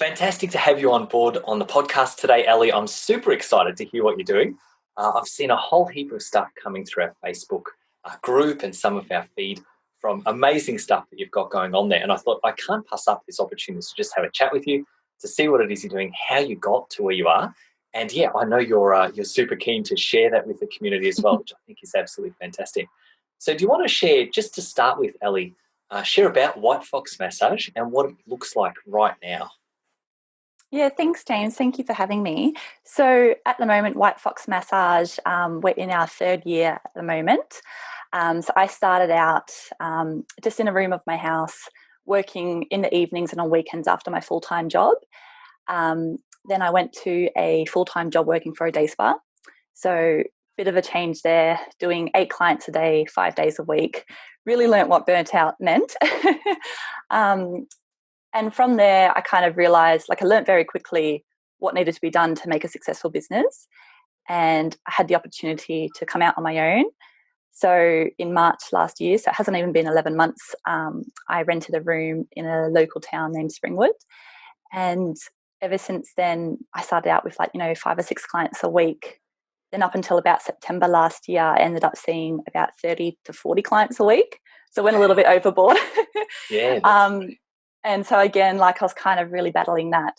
Fantastic to have you on board on the podcast today, Ellie. I'm super excited to hear what you're doing. I've seen a whole heap of stuff coming through our Facebook group and some of our feed from amazing stuff that you've got going on there. And I thought I can't pass up this opportunity to just have a chat with you, to see what it is you're doing, how you got to where you are. And yeah, I know you're super keen to share that with the community as well, which I think is absolutely fantastic. So do you want to share, just to start with, Ellie, share about White Fox Massage and what it looks like right now? Yeah, thanks, James. Thank you for having me. So at the moment, White Fox Massage, we're in our third year at the moment. So I started out just in a room of my house, working in the evenings and on weekends after my full-time job. Then I went to a full-time job working for a day spa. So bit of a change there, doing 8 clients a day, 5 days a week. Really learnt what burnt out meant. And from there, I kind of realized, I learned very quickly what needed to be done to make a successful business. And I had the opportunity to come out on my own. So in March last year, so it hasn't even been 11 months, I rented a room in a local town named Springwood. And ever since then, I started out with 5 or 6 clients a week. Then up until about September last year, I ended up seeing about 30 to 40 clients a week. So went a little bit overboard. Yeah. And so again, I was kind of really battling that,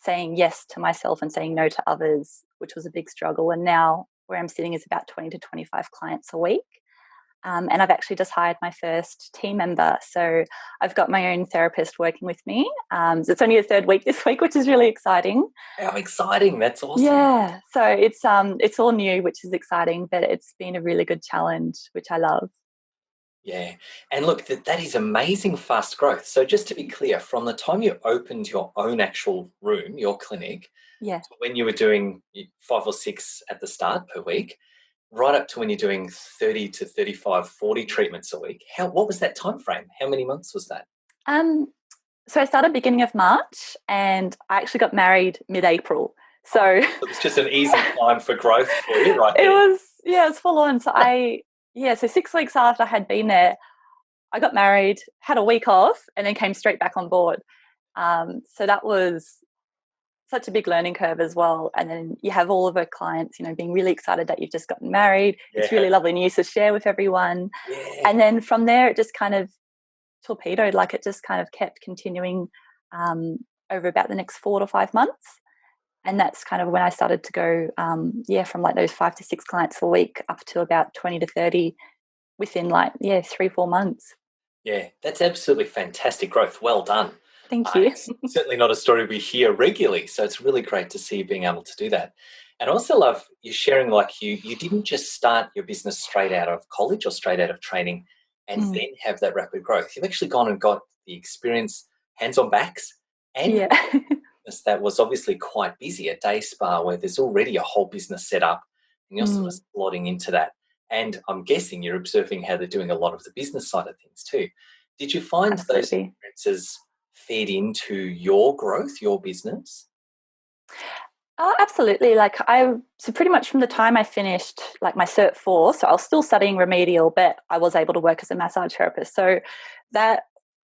saying yes to myself and saying no to others, which was a big struggle. And now where I'm sitting is about 20 to 25 clients a week. And I've actually just hired my first team member. So I've got my own therapist working with me. It's only a third week this week, which is really exciting. How exciting. That's awesome. Yeah. So it's all new, which is exciting, but it's been a really good challenge, which I love. Yeah. And look, that is amazing fast growth. So just to be clear, from the time you opened your own actual room, your clinic, Yeah. to when you were doing 5 or 6 at the start per week, right up to when you're doing 30 to 35, 40 treatments a week, what was that time frame? How many months was that? So I started beginning of March and I actually got married mid-April. So it was just an easy time for growth for you, right there. It was full on. So so 6 weeks after I had been there, I got married, had a week off, and then came straight back on board. So that was such a big learning curve as well. And then you have all of our clients, being really excited that you've just gotten married. Yeah. It's really lovely news to share with everyone. Yeah. And then from there, it just kind of torpedoed, it just kind of kept continuing over about the next 4 to 5 months. And that's kind of when I started to go, from those 5 to 6 clients a week up to about 20 to 30 within 3-4 months. Yeah, that's absolutely fantastic growth. Well done. Thank you. It's certainly not a story we hear regularly, so it's really great to see you being able to do that. And I also love you sharing, you didn't just start your business straight out of college or straight out of training and then have that rapid growth. You've actually gone and got the experience, hands on backs, and that was obviously quite busy, a day spa where there's already a whole business set up and you're sort of slotting into that. And I'm guessing you're observing how they're doing a lot of the business side of things too. Did you find those experiences fed into your growth, your business? Oh, absolutely. So pretty much from the time I finished my Cert 4, so I was still studying remedial, but I was able to work as a massage therapist. So that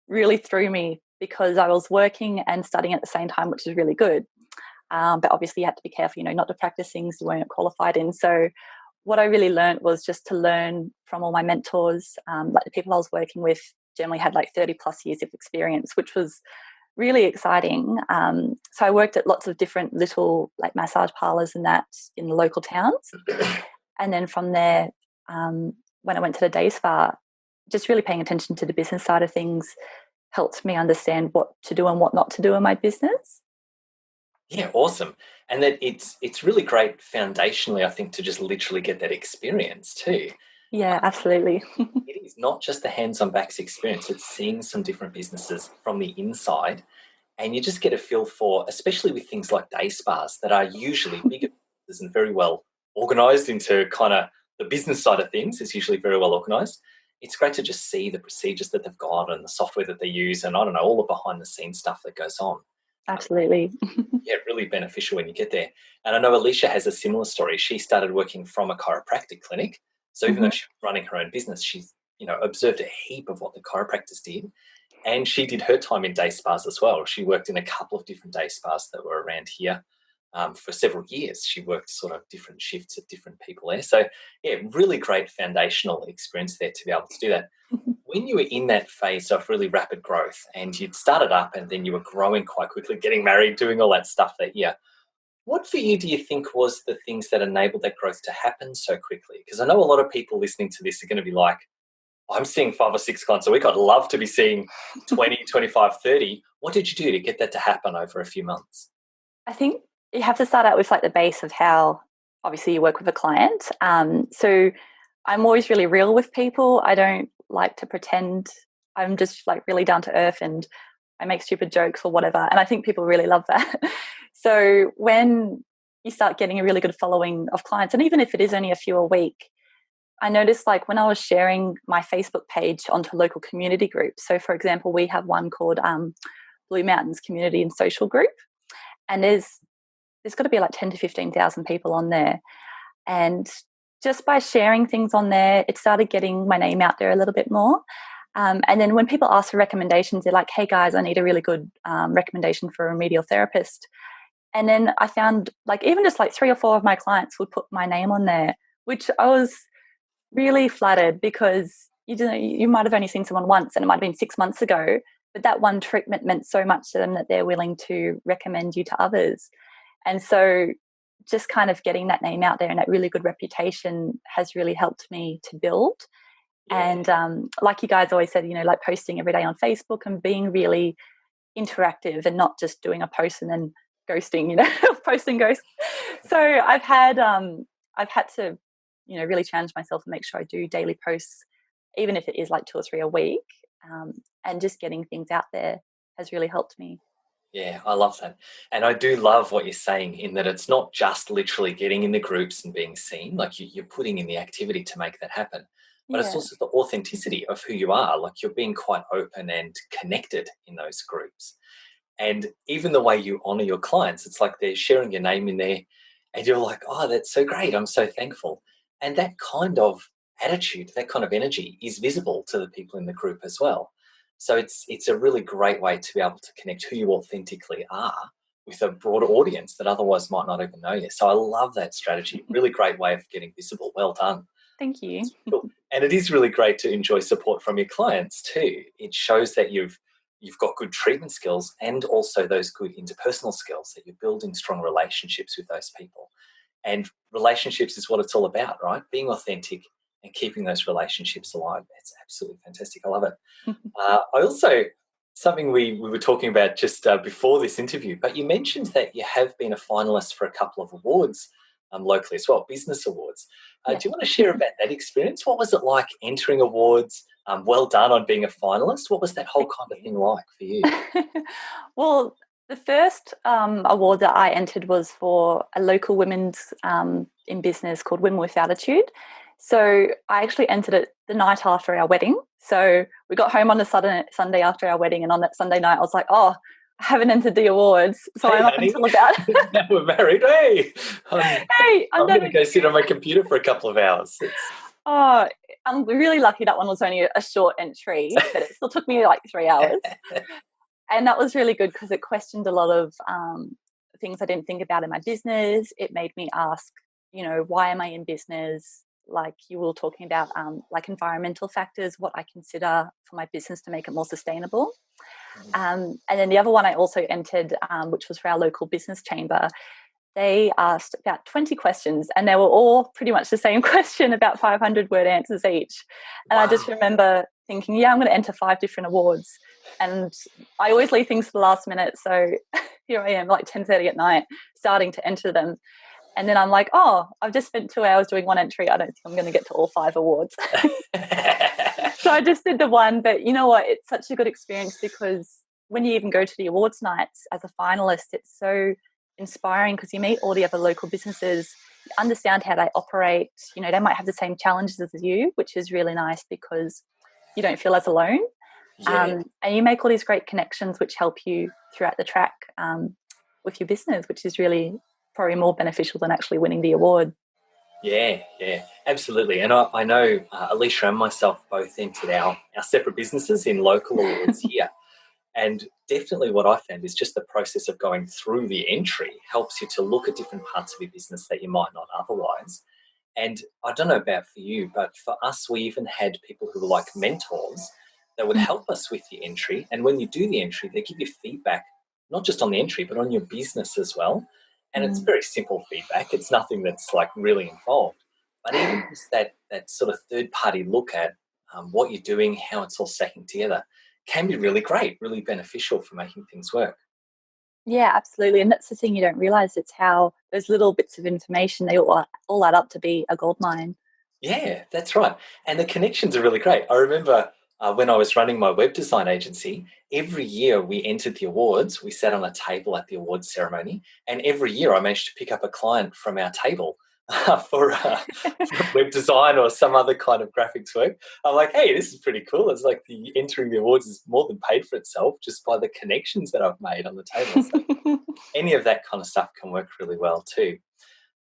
really threw me because I was working and studying at the same time, which is really good. But obviously you had to be careful, not to practice things you weren't qualified in. So what I really learned was just to learn from all my mentors. The people I was working with generally had 30 plus years of experience, which was really exciting. So I worked at lots of different little massage parlours and that in the local towns. And then from there, when I went to the day spa, just really paying attention to the business side of things helped me understand what to do and what not to do in my business. Yeah, awesome. And that it's really great foundationally, I think, to just literally get that experience too. Yeah, absolutely. It is not just the hands-on backs experience, it's seeing some different businesses from the inside, and you just get a feel for, especially with things like day spas that are usually bigger and very well organised into kind of the business side of things is usually very well organised. It's great to just see the procedures that they've got and the software that they use and, I don't know, all the behind-the-scenes stuff that goes on. Absolutely. Yeah, really beneficial when you get there. And I know Alicia has a similar story. She started working from a chiropractic clinic. So even though she was running her own business, she's, observed a heap of what the chiropractors did. And she did her time in day spas as well. She worked in a couple of different day spas that were around here for several years. She worked sort of different shifts at different people there. So, yeah, really great foundational experience there to be able to do that. When you were in that phase of really rapid growth and you'd started up and then you were growing quite quickly, getting married, doing all that stuff that year, what for you do you think was the things that enabled that growth to happen so quickly? Because I know a lot of people listening to this are going to be like, I'm seeing 5 or 6 clients a week. I'd love to be seeing 20, 25, 30. What did you do to get that to happen over a few months? I think you have to start out with like the base of how obviously you work with a client. So I'm always really real with people. I don't like to pretend. I'm just like really down to earth and I make stupid jokes or whatever. And I think people really love that. So when you start getting a really good following of clients, and even if it is only a few a week, I noticed like when I was sharing my Facebook page onto local community groups. So for example, we have one called Blue Mountains Community and Social Group. And there's got to be like 10 to 15,000 people on there. And just by sharing things on there, it started getting my name out there a little bit more. And then when people ask for recommendations, they're like, hey guys, I need a really good recommendation for a remedial therapist. And then I found like even just like 3 or 4 of my clients would put my name on there, which I was really flattered because you might have only seen someone once and it might have been 6 months ago, but that one treatment meant so much to them that they're willing to recommend you to others. And so just kind of getting that name out there and that really good reputation has really helped me to build. Yeah. And like you guys always said, like posting every day on Facebook and being really interactive and not just doing a post and then ghosting, posting ghosts. So I've had to, really challenge myself and make sure I do daily posts, even if it is like 2 or 3 a week. And just getting things out there has really helped me. Yeah, I love that. And I do love what you're saying in that it's not just literally getting in the groups and being seen, like you're putting in the activity to make that happen. But it's also the authenticity of who you are. Like you're being quite open and connected in those groups. And even the way you honor your clients, it's like they're sharing your name in there and you're like, oh, that's so great. I'm so thankful. And that kind of attitude, that kind of energy is visible to the people in the group as well. So it's a really great way to be able to connect who you authentically are with a broader audience that otherwise might not even know you. So I love that strategy. Really great way of getting visible. Well done. Thank you. Cool. And it is really great to enjoy support from your clients too. It shows that you've got good treatment skills and also those good interpersonal skills, that you're building strong relationships with those people. And relationships is what it's all about, right? Being authentic and keeping those relationships alive. It's absolutely fantastic. I love it. I also, something we were talking about just before this interview, but you mentioned that you have been a finalist for a couple of awards locally as well, business awards. Do you want to share about that experience? What was it like entering awards? Well done on being a finalist. What was that whole kind of thing like for you? Well, the first award that I entered was for a local women's in business called Women with Attitude. So I actually entered it the night after our wedding. So we got home on the Sunday after our wedding, and on that Sunday night I was like, oh, I haven't entered the awards. So I'm up until about... Now we're married. Hey, I'm going to go sit on my computer for a couple of hours. Oh, I'm really lucky that one was only a short entry, but it still took me like 3 hours. And that was really good because it questioned a lot of things I didn't think about in my business. It made me ask, why am I in business? Like you were talking about like environmental factors, what I consider for my business to make it more sustainable. And then the other one I also entered, which was for our local business chamber, they asked about 20 questions and they were all pretty much the same question, about 500-word answers each. And wow. I just remember thinking, I'm going to enter 5 different awards. And I always leave things to the last minute. So here I am, like 10:30 at night, starting to enter them. And then I'm like, I've just spent 2 hours doing one entry. I don't think I'm going to get to all 5 awards. So I just did the one. But you know what? It's such a good experience because when you even go to the awards nights as a finalist, it's so inspiring because you meet all the other local businesses, you understand how they operate. They might have the same challenges as you, which is really nice because you don't feel as alone. Yeah. And you make all these great connections which help you throughout the track with your business, which is really probably more beneficial than actually winning the award. Yeah, absolutely. And I know Alicia and myself both entered our separate businesses in local awards here. And definitely what I found is just the process of going through the entry helps you to look at different parts of your business that you might not otherwise. And I don't know about for you, but for us, we even had people who were like mentors that would Mm, help us with the entry. And when you do the entry, they give you feedback, not just on the entry, but on your business as well. And it's mm. very simple feedback. It's nothing that's like really involved. But even just that sort of third party look at what you're doing, how it's all stacking together, can be really great, really beneficial for making things work. Yeah, absolutely. And that's the thing you don't realize. It's how those little bits of information, they all add up to be a gold mine. Yeah, that's right. And the connections are really great. I remember when I was running my web design agency, every year we entered the awards. We sat on a table at the awards ceremony, and every year I managed to pick up a client from our table for web design or some other kind of graphics work. I'm like, hey, this is pretty cool. It's like the entering the awards is more than paid for itself just by the connections that I've made on the table. So any of that kind of stuff can work really well too.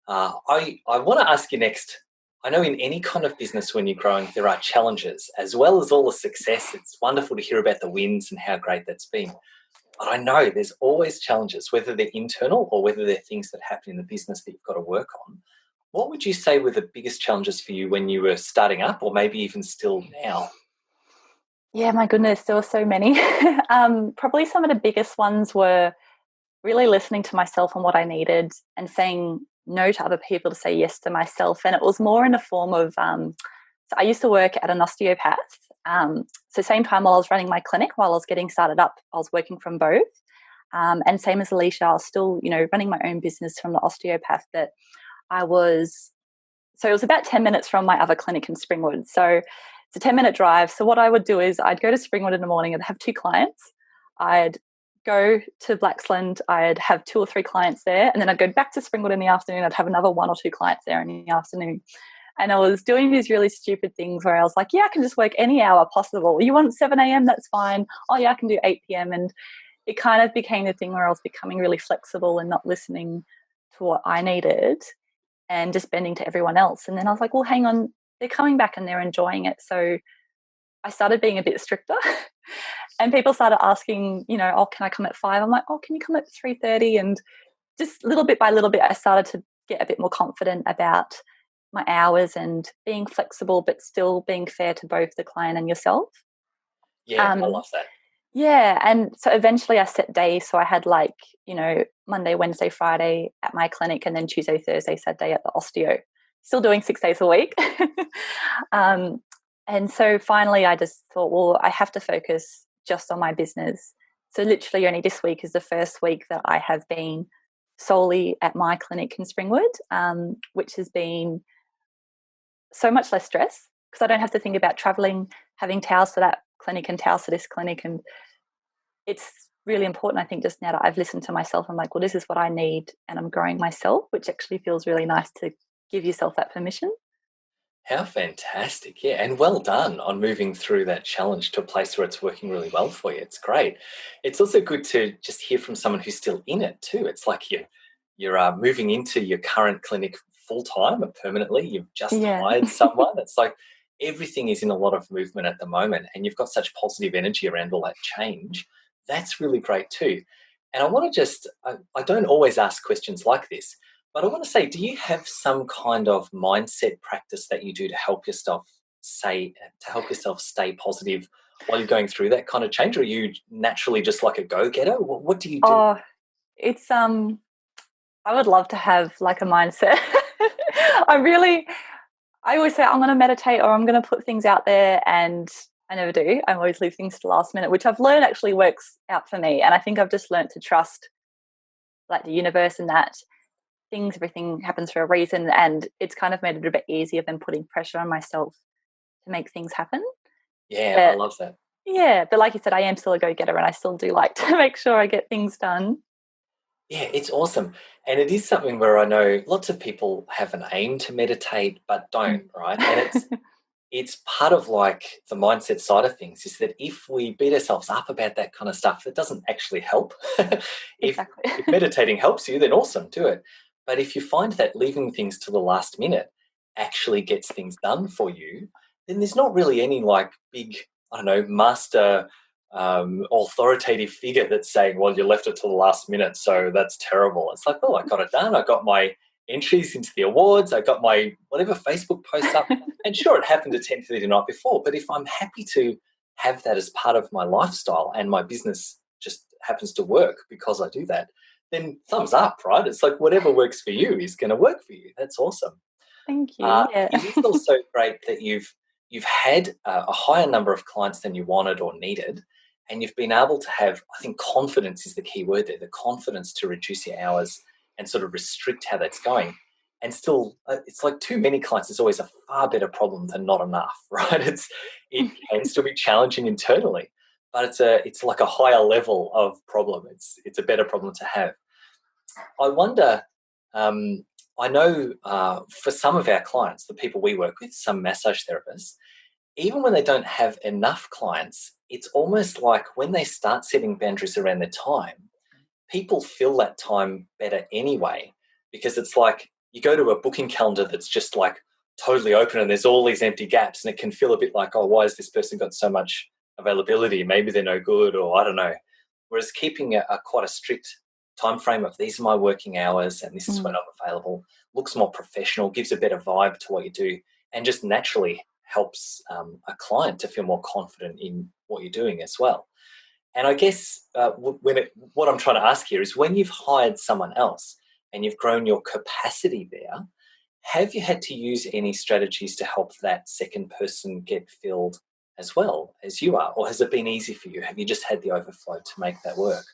I want to ask you next. I know in any kind of business when you're growing, there are challenges as well as all the success. It's wonderful to hear about the wins and how great that's been. But I know there's always challenges, whether they're internal or whether they're things that happen in the business that you've got to work on. What would you say were the biggest challenges for you when you were starting up, or maybe even still now? Yeah, my goodness, there were so many. Probably some of the biggest ones were really listening to myself and what I needed and saying no to other people to say yes to myself. And it was more in a form of, so I used to work at an osteopath. So same time while I was running my clinic, while I was getting started up, I was working from both. And same as Alicia, I was still, running my own business from the osteopath that I was. So it was about 10 minutes from my other clinic in Springwood. So it's a 10-minute drive. So what I would do is I'd go to Springwood in the morning and have two clients. I'd go to Blacksland, I'd have two or three clients there, and then I'd go back to Springwood in the afternoon. I'd have another one or two clients there in the afternoon. And I was doing these really stupid things where I was like, yeah, I can just work any hour possible. You want 7 a.m.? That's fine. Oh, yeah, I can do 8 p.m. And it kind of became the thing where I was becoming really flexible and not listening to what I needed and just bending to everyone else. And then I was like, well, hang on, they're coming back and they're enjoying it. So I started being a bit stricter. And people started asking, oh, can I come at 5? I'm like, oh, can you come at 3:30? And just little bit by little bit, I started to get a bit more confident about my hours and being flexible, but still being fair to both the client and yourself. Yeah, I Um, love that. yeah. And so eventually I set days. So I had Monday, Wednesday, Friday at my clinic, and then Tuesday, Thursday, Saturday at the osteo. Still doing 6 days a week. um, and so finally I just thought, well, I have to focus just on my business. So literally only this week is the first week that I have been solely at my clinic in Springwood, which has been so much less stress because I don't have to think about traveling, having towels for that clinic and towels for this clinic. And it's really important, I think, just now that I've listened to myself. I'm like, well, this is what I need, and I'm growing myself, which actually feels really nice to give yourself that permission. How fantastic. Yeah. And well done on moving through that challenge to a place where it's working really well for you. It's great. It's also good to just hear from someone who's still in it too. It's like you're moving into your current clinic full time and permanently. You've just Yeah. hired someone. It's like everything is in a lot of movement at the moment, and you've got such positive energy around all that change. That's really great too. And I want to I don't always ask questions like this, but I want to say, do you have some kind of mindset practice that you do to help yourself stay positive while you're going through that kind of change? Or are you naturally just like a go-getter? What do you do? Oh, it's I would love to have like a mindset. I always say I'm going to meditate or I'm going to put things out there, and I never do. I always leave things to the last minute, which I've learned actually works out for me. And I think I've just learned to trust like the universe and that everything happens for a reason. And it's kind of made it a bit easier than putting pressure on myself to make things happen. Yeah, I But love that. yeah, but like you said, I am still a go-getter and I still do like to make sure I get things done. Yeah, it's awesome. And it is something where I know lots of people have an aim to meditate but don't, Mm. right? And it's part of like the mindset side of things is that if we beat ourselves up about that kind of stuff, that doesn't actually help. Exactly. If meditating helps you, then awesome, do it. But if you find that leaving things to the last minute actually gets things done for you, then there's not really any like big, I don't know, master authoritative figure that's saying, well, you left it till the last minute, so that's terrible. It's like, well, I got it done. I got my entries into the awards. I got my whatever Facebook posts up. And sure, it happened at 10:30 the night before, but if I'm happy to have that as part of my lifestyle and my business just happens to work because I do that, then thumbs up, right? It's like whatever works for you is going to work for you. That's awesome. Thank you. Yeah. It is also great that you've had a higher number of clients than you wanted or needed, and you've been able to have, I think confidence is the key word there, the confidence to reduce your hours and sort of restrict how that's going. And still, it's like too many clients is always a far better problem than not enough, right? It can still be challenging internally, but it's like a higher level of problem. It's a better problem to have. I wonder, I know for some of our clients, the people we work with, some massage therapists, even when they don't have enough clients, it's almost like when they start setting boundaries around their time, people fill that time better anyway, because it's like you go to a booking calendar that's just like totally open and there's all these empty gaps, and it can feel a bit like, oh, why has this person got so much availability? Maybe they're no good, or I don't know. Whereas keeping a quite a strict time frame of these are my working hours and this is when I'm available looks more professional, gives a better vibe to what you do, and just naturally helps a client to feel more confident in what you're doing as well. And I guess what I'm trying to ask here is, when you've hired someone else and you've grown your capacity there, have you had to use any strategies to help that second person get filled as well as you are? Or has it been easy for you? Have you just had the overflow to make that work?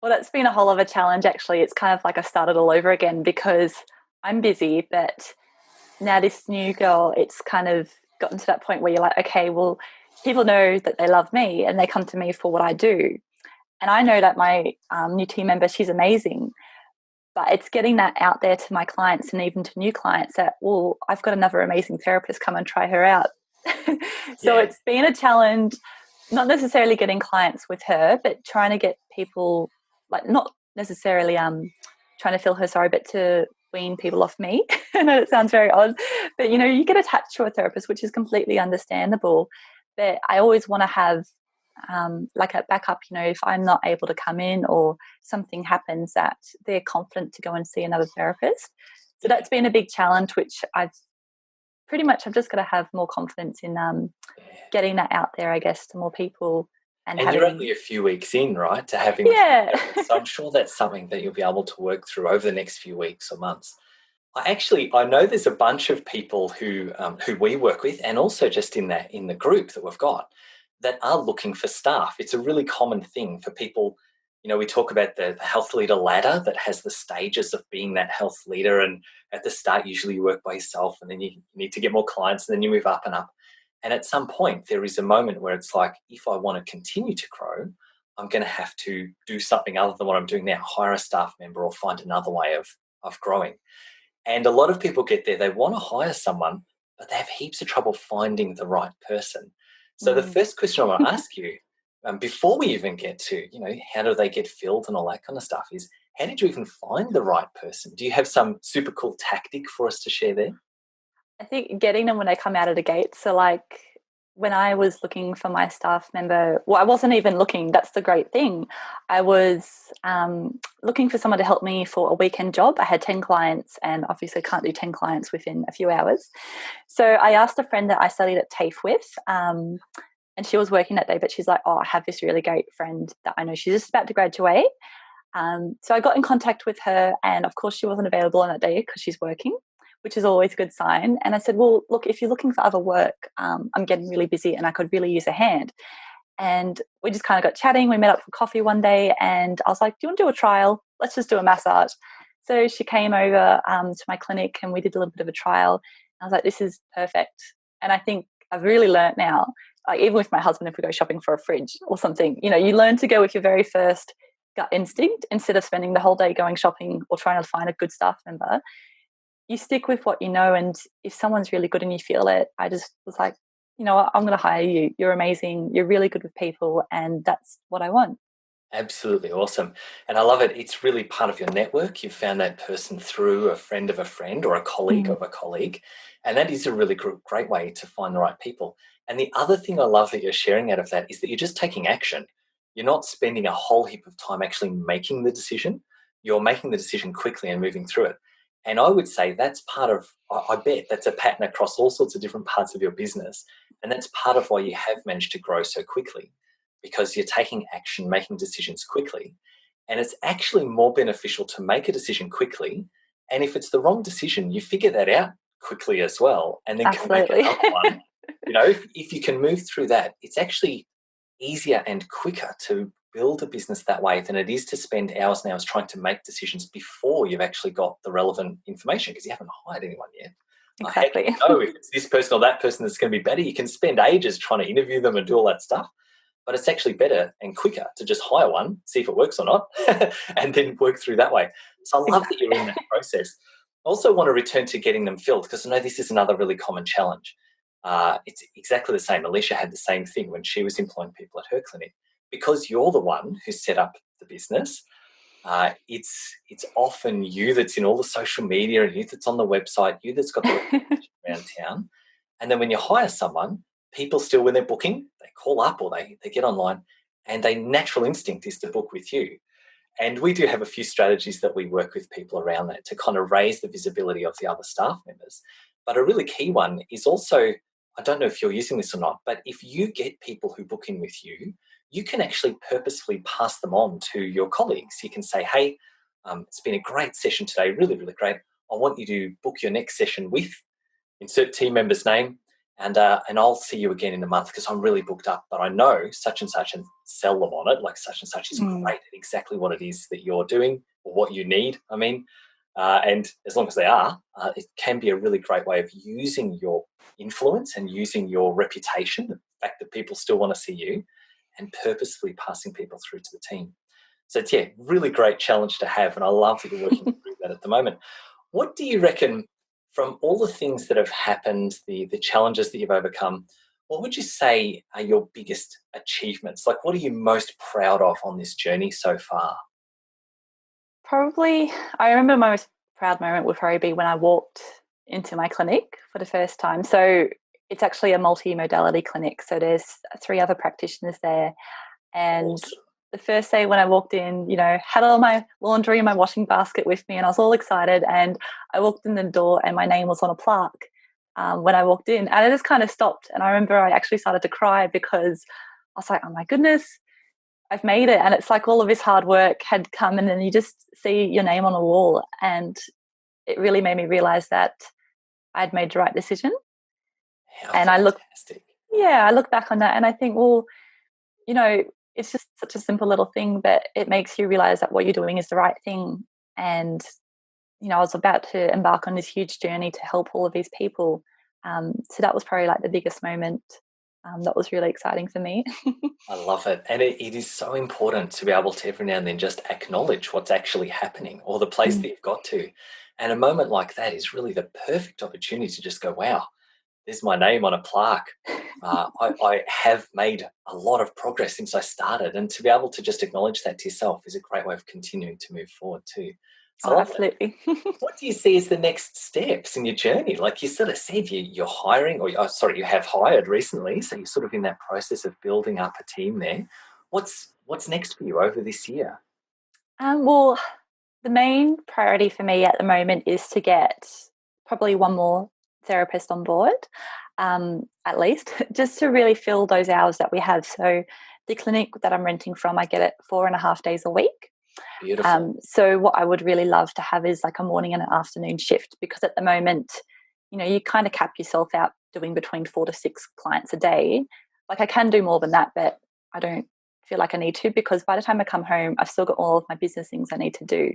Well, that's been a whole other challenge, actually. It's kind of like I started all over again because I'm busy, but now this new girl, it's kind of gotten to that point where you're like, okay, well, people know that they love me and they come to me for what I do. And I know that my new team member, she's amazing, but it's getting that out there to my clients and even to new clients that, well, I've got another amazing therapist, come and try her out. So It's been a challenge, not necessarily getting clients with her, but trying to get people, like not necessarily trying to feel her sorry, but to wean people off me. I know it sounds very odd, but you get attached to a therapist, which is completely understandable. But I always want to have like a backup, if I'm not able to come in or something happens, that they're confident to go and see another therapist. So that's been a big challenge, which I've just got to have more confidence in getting that out there, I guess, to more people. And you're only a few weeks in, right, to having so I'm sure that's something that you'll be able to work through over the next few weeks or months. I know there's a bunch of people who we work with, and also just in the group that we've got, that are looking for staff. It's a really common thing for people. We talk about the health leader ladder that has the stages of being that health leader, and at the start usually you work by yourself, and then you need to get more clients, and then you move up and up. And at some point, there is a moment where it's like, if I want to continue to grow, I'm going to have to do something other than what I'm doing now, hire a staff member or find another way of growing. And a lot of people get there, they want to hire someone, but they have heaps of trouble finding the right person. So the first question I want to ask you, before we even get to, how do they get filled and all that kind of stuff, is how did you even find the right person? Do you have some super cool tactic for us to share there? I think getting them when they come out of the gate. So like when I was looking for my staff member, well, I wasn't even looking. That's the great thing. I was looking for someone to help me for a weekend job. I had 10 clients and obviously can't do 10 clients within a few hours. So I asked a friend that I studied at TAFE with, and she was working that day, but she's like, oh, I have this really great friend that I know she's just about to graduate. So I got in contact with her, and of course she wasn't available on that day because she's working, which is always a good sign. And I said, well, look, if you're looking for other work, I'm getting really busy and I could really use a hand. And we just kind of got chatting. We met up for coffee one day and I was like, do you want to do a trial? Let's just do a massage. So she came over to my clinic and we did a little bit of a trial. I was like, this is perfect. And I think I've really learned now, like even with my husband, if we go shopping for a fridge or something, you learn to go with your very first gut instinct instead of spending the whole day going shopping or trying to find a good staff member. You stick with what you know, and if someone's really good and you feel it, I just was like, I'm going to hire you. You're amazing. You're really good with people, and that's what I want. Absolutely awesome. And I love it. It's really part of your network. You've found that person through a friend of a friend or a colleague of a colleague. And that is a really great way to find the right people. And the other thing I love that you're sharing out of that is that you're just taking action. You're not spending a whole heap of time actually making the decision. You're making the decision quickly and moving through it. And I would say that's part of, I bet that's a pattern across all sorts of different parts of your business. And that's part of why you have managed to grow so quickly, because you're taking action, making decisions quickly. And it's actually more beneficial to make a decision quickly. And if it's the wrong decision, you figure that out quickly as well, and then can make Absolutely. another one. You know, if you can move through that, it's actually easier and quicker to build a business that way than it is to spend hours and hours trying to make decisions before you've actually got the relevant information, because you haven't hired anyone yet. Exactly. How can you know if it's this person or that person that's going to be better? You can spend ages trying to interview them and do all that stuff, but it's actually better and quicker to just hire one, see if it works or not, and then work through that way. So I love that you're in that process. I also want to return to getting them filled, because I know this is another really common challenge. It's exactly the same. Alicia had the same thing when she was employing people at her clinic. Because you're the one who set up the business, it's often you that's in all the social media, and you that's on the website, you that's got the reputation around town. And then when you hire someone, people still, when they're booking, they call up or they get online, and their natural instinct is to book with you. And we do have a few strategies that we work with people around that to kind of raise the visibility of the other staff members. But a really key one is also, I don't know if you're using this or not, but if you get people who book in with you, you can actually purposefully pass them on to your colleagues. You can say, hey, it's been a great session today, really, really great. I want you to book your next session with, insert team member's name, and I'll see you again in a month because I'm really booked up, but I know such and sell them on it, like such and such is great at exactly what it is that you're doing or what you need, and as long as they are, it can be a really great way of using your influence and using your reputation, the fact that people still want to see you, and purposefully passing people through to the team. So it's, really great challenge to have, and I love that you're working through that at the moment. What do you reckon, from all the things that have happened, the challenges that you've overcome, what would you say are your biggest achievements? Like, what are you most proud of on this journey so far? Probably, I remember my most proud moment would probably be when I walked into my clinic for the first time. So it's actually a multi-modality clinic. So there's 3 other practitioners there. And Awesome. the first day when I walked in, had all my laundry in my washing basket with me, and I was all excited. And I walked in the door and my name was on a plaque when I walked in. And I just kind of stopped. And I remember I actually started to cry because I was like, oh my goodness, I've made it. And it's like all of this hard work had come, and then you just see your name on a wall. And it really made me realize that I'd made the right decision. How And fantastic. I look back on that and I think, well, it's just such a simple little thing, but it makes you realize that what you're doing is the right thing. And, I was about to embark on this huge journey to help all of these people. So that was probably like the biggest moment. That was really exciting for me. I love it. And it is so important to be able to every now and then just acknowledge what's actually happening or the place that you've got to. And a moment like that is really the perfect opportunity to just go, wow, there's my name on a plaque. I have made a lot of progress since I started. And to be able to just acknowledge that to yourself is a great way of continuing to move forward too. So I Oh, love that. absolutely. What do you see as the next steps in your journey? Like you sort of said, you're hiring, or you have hired recently, so you're sort of in that process of building up a team there. What's next for you over this year? Well, the main priority for me at the moment is to get probably one more therapist on board, at least, just to really fill those hours that we have. So the clinic that I'm renting from, I get it 4.5 days a week. Beautiful. So what I would really love to have is like a morning and an afternoon shift, because at the moment, you kind of cap yourself out doing between 4 to 6 clients a day. Like I can do more than that, but I don't feel like I need to, because by the time I come home, I've still got all of my business things I need to do.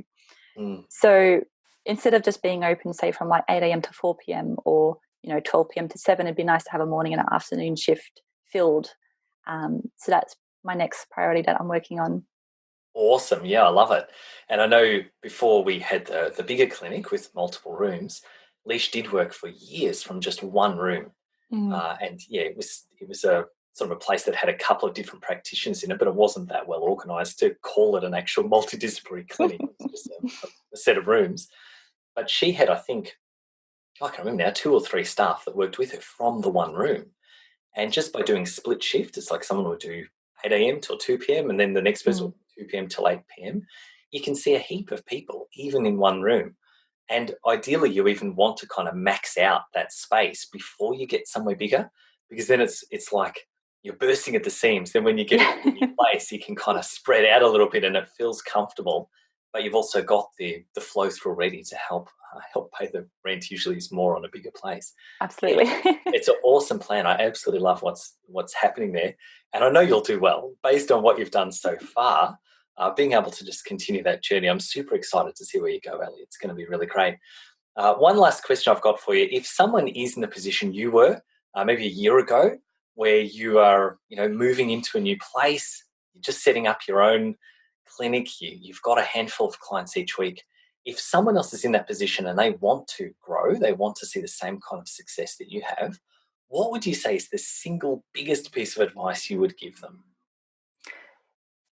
So instead of just being open, say from like 8 a.m. to 4 p.m. or 12 p.m. to 7, it'd be nice to have a morning and an afternoon shift filled. So that's my next priority that I'm working on. Awesome. Yeah, I love it. And I know before we had the bigger clinic with multiple rooms, Leash did work for years from just one room. And it was a sort of a place that had a couple of different practitioners in it, but it wasn't that well organised to call it an actual multidisciplinary clinic. It was just a set of rooms. But she had, I think, I can't remember now, 2 or 3 staff that worked with her from the one room. And just by doing split shift, it's like someone would do 8 a.m. till 2 p.m. and then the next person would do 2 p.m. till 8 p.m. You can see a heap of people, even in one room. And ideally, you even want to kind of max out that space before you get somewhere bigger, because then it's like you're bursting at the seams. Then when you get into a new place, you can kind of spread out a little bit and it feels comfortable. But you've also got the flow through ready to help pay the rent. Usually is more on a bigger place. Absolutely. It's an awesome plan. I absolutely love what's happening there. And I know you'll do well based on what you've done so far. Being able to just continue that journey, I'm super excited to see where you go, Ellie. It's going to be really great. One last question I've got for you. If someone is in the position you were maybe a year ago, where you are, moving into a new place, you're just setting up your own clinic, you've got a handful of clients each week. If someone else is in that position and they want to grow, they want to see the same kind of success that you have, what would you say is the single biggest piece of advice you would give them?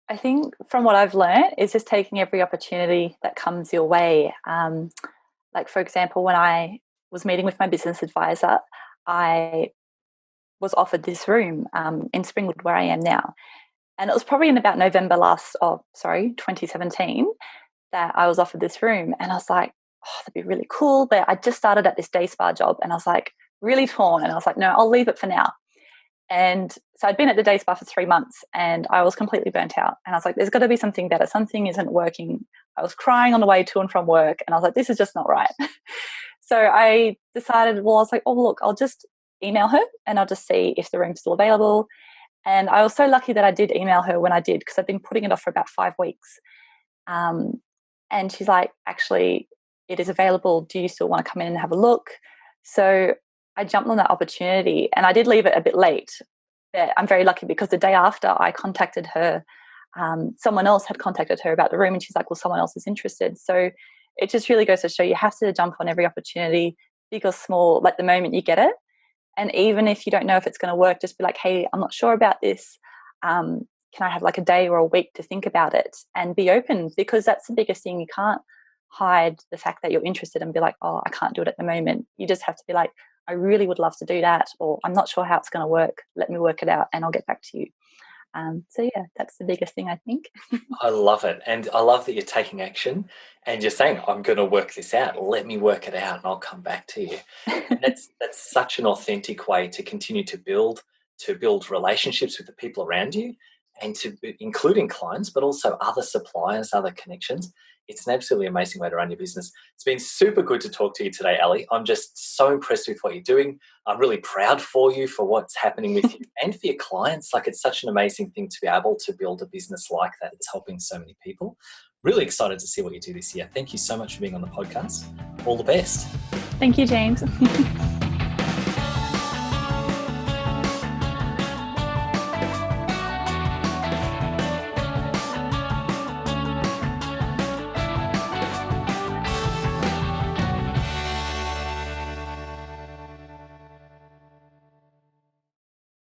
I think from what I've learned is just taking every opportunity that comes your way. Like, for example, when I was meeting with my business advisor, I was offered this room in Springwood where I am now. And it was probably in about November 2017, that I was offered this room. And I was like, oh, that'd be really cool. But I just started at this day spa job and I was like really torn. And I was like, no, I'll leave it for now. And so I'd been at the day spa for 3 months and I was completely burnt out. And I was like, there's got to be something better. Something isn't working. I was crying on the way to and from work. And I was like, this is just not right. So I decided, I was like, oh, look, I'll just email her and I'll just see if the room's still available. And I was so lucky that I did email her when I did, because I've been putting it off for about 5 weeks. And she's like, actually, it is available. Do you still want to come in and have a look? So I jumped on that opportunity and I did leave it a bit late. But I'm very lucky because the day after I contacted her, someone else had contacted her about the room and she's like, well, someone else is interested. So it just really goes to show you have to jump on every opportunity, big or small, like the moment you get it. And even if you don't know if it's going to work, just be like, hey, I'm not sure about this. Can I have like a day or a week to think about it, and be open, because that's the biggest thing. You can't hide the fact that you're interested and be like, oh, I can't do it at the moment. You just have to be like, I really would love to do that, or I'm not sure how it's going to work. Let me work it out and I'll get back to you. So yeah, that's the biggest thing, I think. I love it. And I love that you're taking action and you're saying, I'm going to work this out. Let me work it out and I'll come back to you. And that's such an authentic way to continue to build relationships with the people around you, and including clients, but also other suppliers, other connections. It's an absolutely amazing way to run your business. It's been super good to talk to you today, Ellie. I'm just so impressed with what you're doing. I'm really proud for you for what's happening with you and for your clients. Like, it's such an amazing thing to be able to build a business like that. It's helping so many people. Really excited to see what you do this year. Thank you so much for being on the podcast. All the best. Thank you, James.